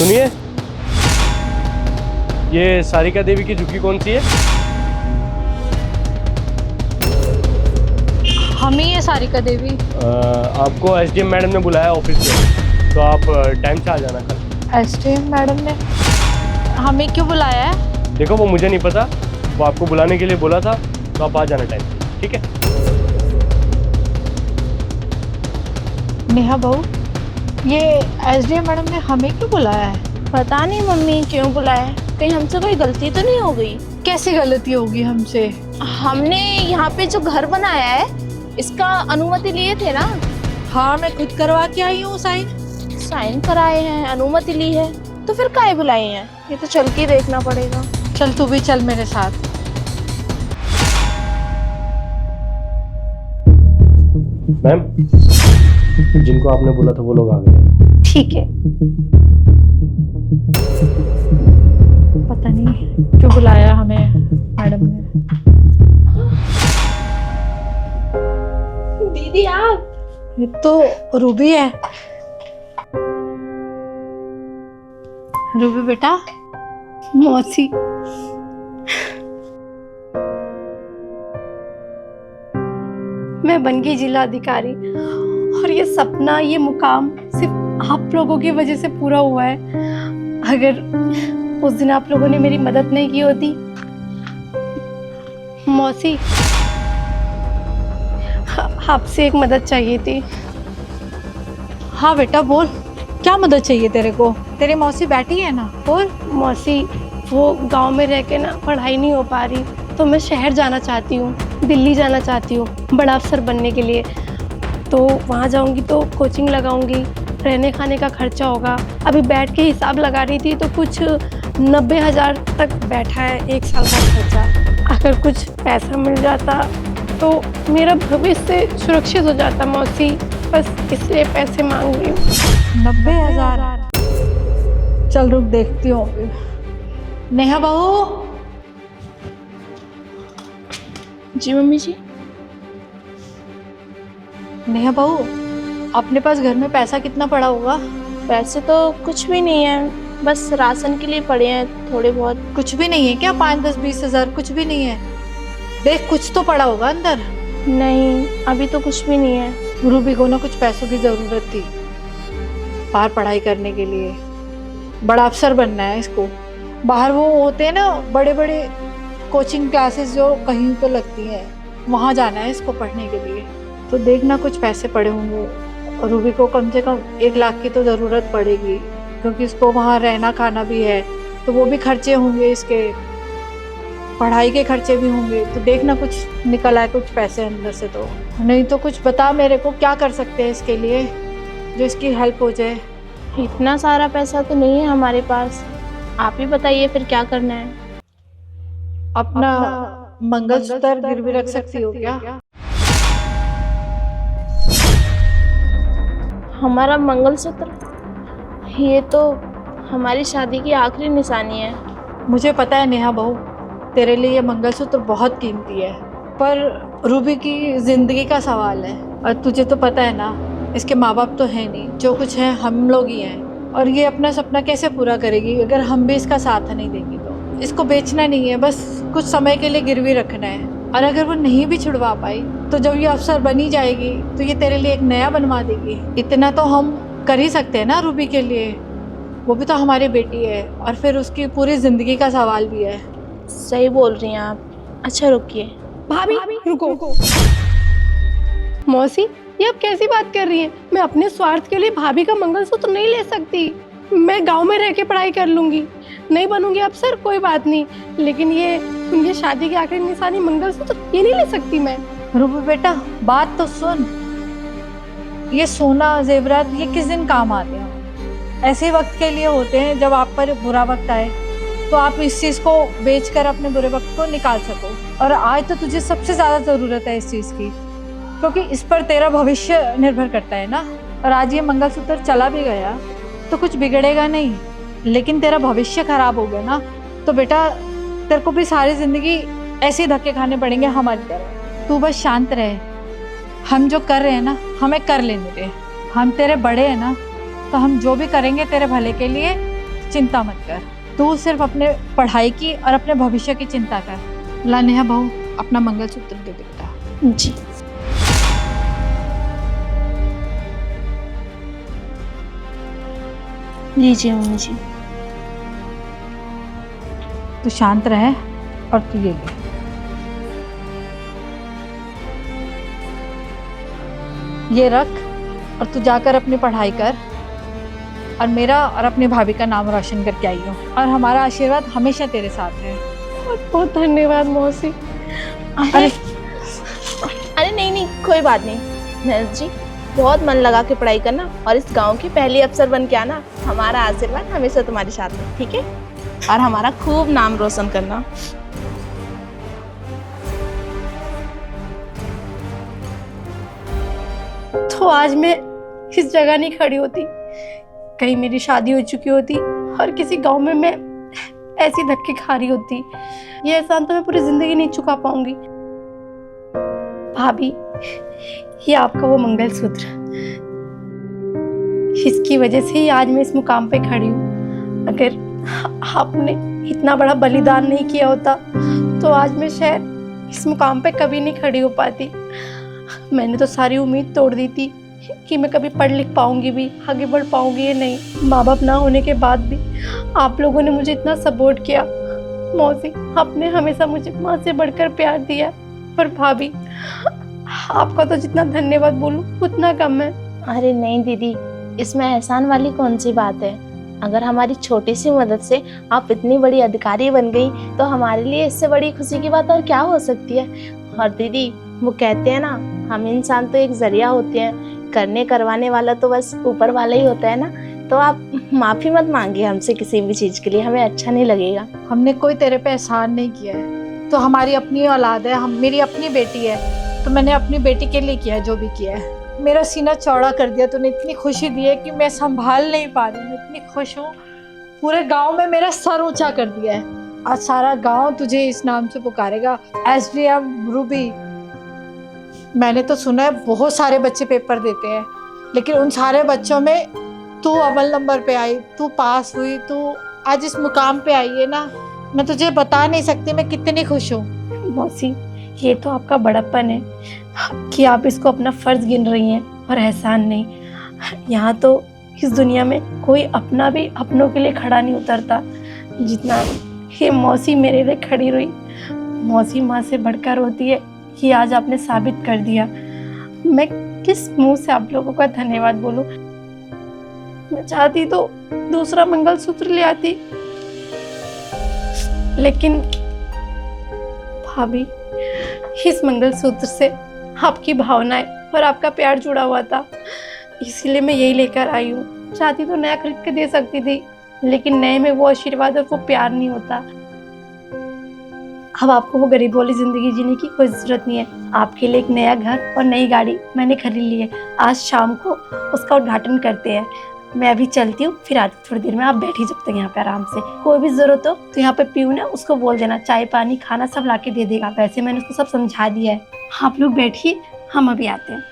सुनिए, ये सारिका देवी की झुग्गी कौन सी है? हम ही है सारिका देवी। आपको एसडीएम मैडम ने बुलाया ऑफिस में, तो आप टाइम से आ जाना कल। एसडीएम मैडम ने हमें क्यों बुलाया है? देखो वो मुझे नहीं पता, वो आपको बुलाने के लिए बोला था, तो आप आ जाना टाइम से, ठीक है? नेहा बहू, ये एसडीएम मैडम ने हमें क्यों बुलाया है? पता नहीं मम्मी क्यों बुलाया है, कहीं हमसे कोई गलती तो नहीं हो गई? कैसी गलती होगी हमसे? हमने यहाँ पे जो घर बनाया है इसका अनुमति लिए थे ना। हाँ, मैं खुद करवा के आई हूँ साइन। साइन कराए हैं, अनुमति ली है, तो फिर काहे बुलाए हैं? ये तो चल के देखना पड़ेगा। चल तू भी चल मेरे साथ। मैम, जिनको आपने बोला था वो लोग आ गए। ठीक है। पता नहीं क्यों बुलाया हमें मैडम ने। दीदी आप? ये तो रूबी है। रूबी बेटा। मौसी। मैं बन गई जिला अधिकारी और ये सपना, ये मुकाम सिर्फ आप लोगों की वजह से पूरा हुआ है। अगर उस दिन आप लोगों ने मेरी मदद नहीं की होती। मौसी, आपसे एक मदद चाहिए थी। हाँ बेटा बोल, क्या मदद चाहिए तेरे को? तेरी मौसी बैठी है ना, बोल। मौसी, वो गांव में रह के ना पढ़ाई नहीं हो पा रही, तो मैं शहर जाना चाहती हूँ, दिल्ली जाना चाहती हूँ बड़ा अफसर बनने के लिए। तो वहाँ जाऊँगी तो कोचिंग लगाऊँगी, रहने खाने का खर्चा होगा। अभी बैठ के हिसाब लगा रही थी तो कुछ 90,000 तक बैठा है एक साल का खर्चा। अगर कुछ पैसा मिल जाता तो मेरा भविष्य सुरक्षित हो जाता मौसी, बस इसलिए पैसे मांग रही हूँ। 90,000? चल रुक, देखती हूँ। नेहा बहू। जी मम्मी जी। नेहा बहू, अपने पास घर में पैसा कितना पड़ा होगा? पैसे तो कुछ भी नहीं है, बस राशन के लिए पड़े हैं थोड़े बहुत। कुछ भी नहीं है क्या? 5, 10, 20 हजार कुछ भी नहीं है? देख, कुछ तो पड़ा होगा अंदर। नहीं, अभी तो कुछ भी नहीं है। रूबी को ना कुछ पैसों की जरूरत थी बाहर पढ़ाई करने के लिए। बड़ा अफसर बनना है इसको। बाहर वो होते हैं ना बड़े बड़े कोचिंग क्लासेस जो कहीं तो लगती हैं, वहाँ जाना है इसको पढ़ने के लिए। तो देखना कुछ पैसे पड़े होंगे। रूबी को कम से कम 1 लाख की तो ज़रूरत पड़ेगी, क्योंकि इसको वहाँ रहना खाना भी है, तो वो भी खर्चे होंगे, इसके पढ़ाई के खर्चे भी होंगे। तो देखना कुछ निकल आए कुछ पैसे अंदर से। तो नहीं तो कुछ बता मेरे को, क्या कर सकते हैं इसके लिए जो इसकी हेल्प हो जाए। इतना सारा पैसा तो नहीं है हमारे पास, आप ही बताइए फिर क्या करना है। अपना मंगलसूत्र गिरवी रख सकती हो क्या? हमारा मंगलसूत्र? ये तो हमारी शादी की आखिरी निशानी है। मुझे पता है नेहा बहू, तेरे लिए ये मंगलसूत्र बहुत कीमती है, पर रूबी की जिंदगी का सवाल है। और तुझे तो पता है ना, इसके माँ बाप तो है नहीं, जो कुछ है हम लोग ही हैं। और ये अपना सपना कैसे पूरा करेगी अगर हम भी इसका साथ नहीं देंगे? तो इसको बेचना नहीं है, बस कुछ समय के लिए गिरवी रखना है। और अगर वो नहीं भी छुड़वा पाई तो जब ये अफसर बनी जाएगी तो ये तेरे लिए एक नया बनवा देगी। इतना तो हम कर ही सकते हैं ना रूबी के लिए, वो भी तो हमारी बेटी है, और फिर उसकी पूरी जिंदगी का सवाल भी है। सही बोल रही हैं आप। अच्छा रुकिए। भाभी रुको। मौसी, ये आप कैसी बात कर रही हैं? मैं अपने स्वार्थ के लिए भाभी का मंगलसूत्र नहीं ले सकती। मैं गांव में रह के पढ़ाई कर लूंगी, नहीं बनूंगी अफसर कोई बात नहीं, लेकिन ये उनकी शादी की आखिरी निशानी मंगलसूत्र ये नहीं ले सकती मैं। रूबी बेटा, बात तो सुन। ये सोना जेवरात ये किस दिन काम आते हैं? ऐसे वक्त के लिए होते हैं जब आप पर बुरा वक्त आए, तो आप इस चीज़ को बेचकर अपने बुरे वक्त को निकाल सको। और आज तो तुझे सबसे ज़्यादा ज़रूरत है इस चीज़ की, क्योंकि इस पर तेरा भविष्य निर्भर करता है ना। और आज ये मंगलसूत्र चला भी गया तो कुछ बिगड़ेगा नहीं, लेकिन तेरा भविष्य खराब हो गया ना, तो बेटा तेरे को भी सारी ज़िंदगी ऐसे ही धक्के खाने पड़ेंगे हमारी तरह। तू बस शांत रहे। हम जो कर रहे हैं ना, हमें कर लेने दे। हम तेरे बड़े हैं ना, तो हम जो भी करेंगे तेरे भले के लिए, चिंता मत कर, तू सिर्फ अपने पढ़ाई की और अपने भविष्य की चिंता कर। ला नेहा बहू, अपना मंगलसूत्र दे दे बेटा। जी। लीजिए मम्मी जी। तू शांत रहे और तू ये ले। ये रख और तू जाकर अपनी पढ़ाई कर और मेरा और अपनी भाभी का नाम रोशन करके आई हो, और हमारा आशीर्वाद हमेशा तेरे साथ है। बहुत बहुत धन्यवाद मौसी। अरे अरे नहीं नहीं, कोई बात नहीं। नर्स जी, बहुत मन लगा के पढ़ाई करना और इस गांव की पहली अफसर बन के आना। हमारा आशीर्वाद हमेशा तुम्हारे साथ है, ठीक है? और हमारा खूब नाम रोशन करना। तो आज मैं इस जगह नहीं खड़ी होती, कहीं मेरी शादी हो चुकी होती और किसी गांव में मैं ऐसी धक्के खा रही होती। ये एहसान तो मैं पूरी जिंदगी नहीं चुका पाऊंगी। भाभी, ये आपका वो मंगलसूत्र, इसकी वजह से ही आज मैं इस मुकाम पे खड़ी हूँ। अगर आपने इतना बड़ा बलिदान नहीं किया होता तो आज मैं शायद इस मुकाम पे कभी नहीं खड़ी हो पाती। मैंने तो सारी उम्मीद तोड़ दी थी कि मैं कभी पढ़ लिख पाऊंगी भी, आगे बढ़ पाऊंगी या नहीं। माँ बाप ना होने के बाद भी आप लोगों ने मुझे इतना सपोर्ट किया। मौसी, आपने हमेशा मुझे माँ से बढ़कर प्यार दिया। पर भाभी, आपका तो जितना धन्यवाद बोलूं उतना कम है। अरे नहीं दीदी, इसमें एहसान वाली कौन सी बात है। अगर हमारी छोटी सी मदद से आप इतनी बड़ी अधिकारी बन गई तो हमारे लिए इससे बड़ी खुशी की बात और क्या हो सकती है। और दीदी, वो कहते हैं ना, हम इंसान तो एक जरिया होते हैं, करने करवाने वाला तो बस ऊपर वाला ही होता है ना। तो आप माफ़ी मत मांगिए हमसे किसी भी चीज़ के लिए, हमें अच्छा नहीं लगेगा। हमने कोई तेरे पे एहसान नहीं किया है, तो हमारी अपनी औलाद है, हम मेरी अपनी बेटी है, तो मैंने अपनी बेटी के लिए किया है जो भी किया है। मेरा सीना चौड़ा कर दिया तूने, इतनी खुशी दी है कि मैं संभाल नहीं पा रही हूँ। इतनी खुश हूँ, पूरे गांव में मेरा सर ऊंचा कर दिया है। आज सारा गांव तुझे इस नाम से पुकारेगा, SDM रूबी। मैंने तो सुना है बहुत सारे बच्चे पेपर देते हैं, लेकिन उन सारे बच्चों में तू अव्वल नंबर पे आई, तू पास हुई, तू आज इस मुकाम पे आई है ना। मैं तुझे बता नहीं सकती मैं कितनी खुश हूँ। मौसी, ये तो आपका बड़प्पन है कि आप इसको अपना फर्ज गिन रही हैं और एहसान नहीं। यहाँ तो इस दुनिया में कोई अपना भी अपनों के लिए खड़ा नहीं उतरता जितना ये मौसी मेरे लिए खड़ी रही। मौसी माँ से बढ़कर होती है, ये आज आपने साबित कर दिया। मैं किस मुंह से आप लोगों का धन्यवाद बोलूं। मैं चाहती तो दूसरा मंगलसूत्र ले आती, लेकिन भाभी, इस मंगलसूत्र से आपकी भावनाएं और आपका प्यार जुड़ा हुआ था, इसीलिए मैं यही लेकर आई हूँ। चाहती तो नया खरीद के दे सकती थी, लेकिन नए में वो आशीर्वाद और वो प्यार नहीं होता। अब आपको वो गरीब वाली जिंदगी जीने की कोई जरूरत नहीं है। आपके लिए एक नया घर और नई गाड़ी मैंने खरीद ली है। आज शाम को उसका उद्घाटन करते हैं। मैं अभी चलती हूँ, फिर आती थोड़ी देर में। आप बैठी जब तक यहाँ पे आराम से। कोई भी जरूरत हो तो यहाँ पे पीऊँ ना, उसको बोल देना, चाय पानी खाना सब ला के दे देगा। वैसे मैंने उसको सब समझा दिया है। आप लोग बैठिए, हम अभी आते हैं।